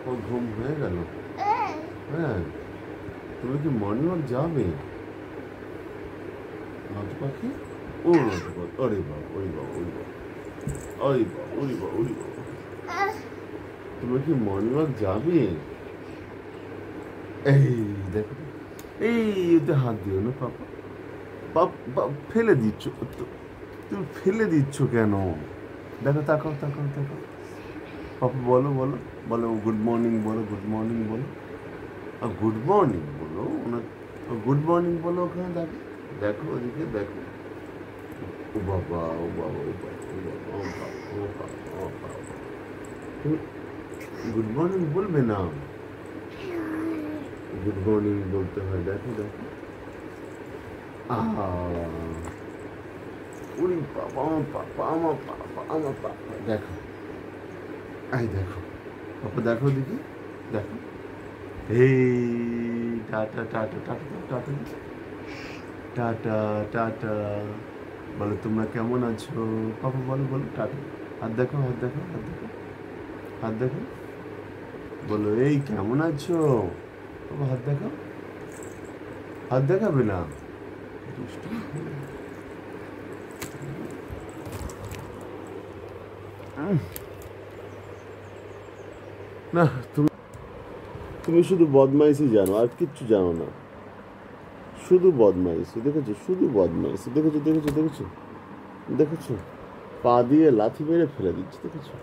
ও ঘুম হয়ে গেল? হ্যাঁ, তুমি কি মর্নিং ওয়াক যাবে? নট পাখি, ও নট পাখি, আরে বাবা, ওই বাবা, ওই বাবা, ওই বাবা, ওই বাবা, ওই বাবা, তুমি কি মর্নিং ওয়াক যাবে? এই দেখো, এই ওতে হাত দিও না পাপা। ফেলে দিচ্ছ তুমি, ফেলে দিচ্ছ কেন? দেখো, তাকাও তাকাও তাকাও। পাপা বলো বলো বলো, গুড মর্নিং বলো, গুড মর্নিং বলো, গুড মর্নিং বলো, ওনার গুড মর্নিং বলো। ওখানে দেখো, দেখো ওদিকে দেখো। ও বাবা, ও বাবা, ও বাবা, ও বাবা, ও বাবা, ও বাবা, ও বাবা, তুমি গুড মর্নিং বলবে না? গুড মর্নিং বলতে হয়, দেখো দেখো। আহা, ওরে বাবা, আমার পাপা, আমার পাপা, আমার পাপা, দেখো, এই দেখো পাপা, দেখো দিদি, দেখো। এই tata tata tata tata tata tata বলো, তোমরা কেমন আছো? পাপা বলো বলো টাটা। হাত দেখো, হাত দেখো, হাত দেখো, হাত দেখো, বলো এই কেমন আছো? বাবা হাত দেখো, হাত দেখাবে না? দুষ্টু। না, তুমি তুমি শুধু বদমাইশি জানো, আর কিচ্ছু জানো না। শুধু বদমাইশি, দেখেছো? শুধু বদমাইশি, দেখেছো দেখেছো দেখেছো দেখেছো? পা দিয়ে লাথি মেরে ফেলে দিচ্ছে, দেখেছো?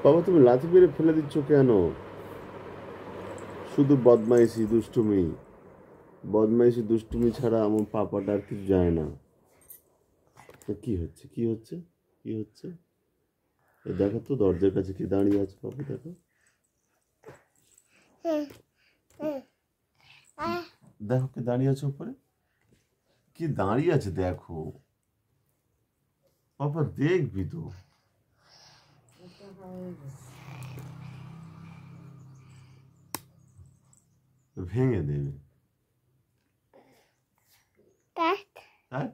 বাবা তুমি লাথি মেরে ফেলে দিচ্ছ কেন? শুধু বদমাইশি দুষ্টুমি, বদমাইশি দুষ্টুমি ছাড়া আমার পাপাটা আর কিছু যায় না। কি হচ্ছে, কি হচ্ছে, কি হচ্ছে? দেখো তো দরজার কাছে কি দাঁড়িয়ে আছে পাপা, দেখো, দেখো কি দাঁড়িয়ে আছে উপরে, কি দাঁড়িয়ে আছে দেখো পাপা, দেখবি তো। ভেঙে দেবে। হ্যাঁ,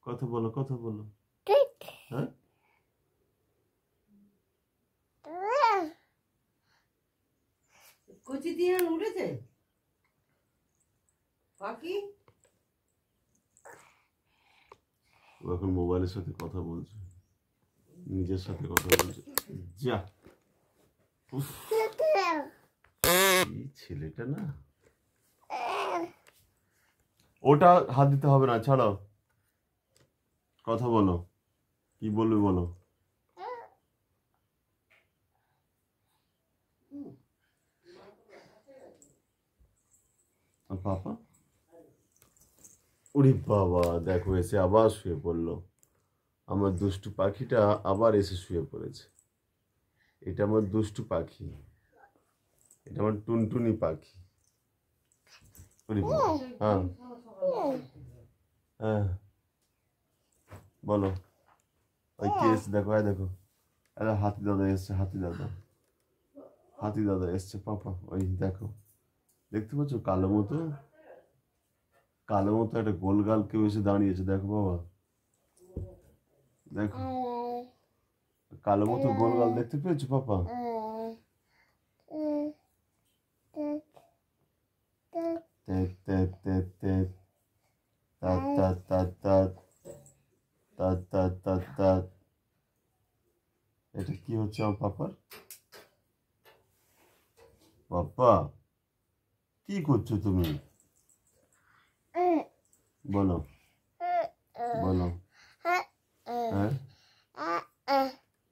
কথা বলো, কথা বলো। হ্যাঁ, কচি দিয়ে উঠেছে পাখি। ও এখন মোবাইলের সাথে কথা বলছে, নিজের সাথে কথা বলছে। যা, উফ, এই ছেলেটা না। ওটা হাত দিতে হবে না, ছাড়ো, কথা বলো, কি বলবে বলো। আর পাপা, উরি বাবা, দেখো এসে আবার শুয়ে পড়লো। আমার দুষ্টু পাখিটা আবার এসে শুয়ে পড়েছে। এটা আমার দুষ্টু পাখি, এটা আমার টুনটুনি পাখি। উরি বাবা, হ্যাঁ হ্যাঁ, বলো। ওই কেস দেখো, দেখো, আরে হাতি দাদা এসছে, হাতি দাদা, হাতি দাদা এসছে পাপা, ওই দেখো, দেখতে পাচ্ছ কালো মতো, কালো মতো একটা গোলগাল কেউ এসে দাঁড়িয়েছে, দেখো বাবা, দেখো, কালো মতো গোলগাল দেখতে পেয়েছো পাপা? তেত তেত তেত তেত, তাত তাত তাত তাত, তাত তাত তাত তাত। এটা কি হচ্ছে আমার পাপার? পাপা কি করছো তুমি? বলো বলো। হ্যাঁ,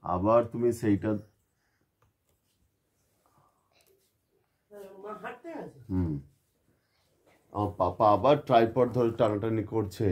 আবার তুমি সেইটা, আমার পাপা আবার ট্রাইপড ধরে টানাটানি করছে।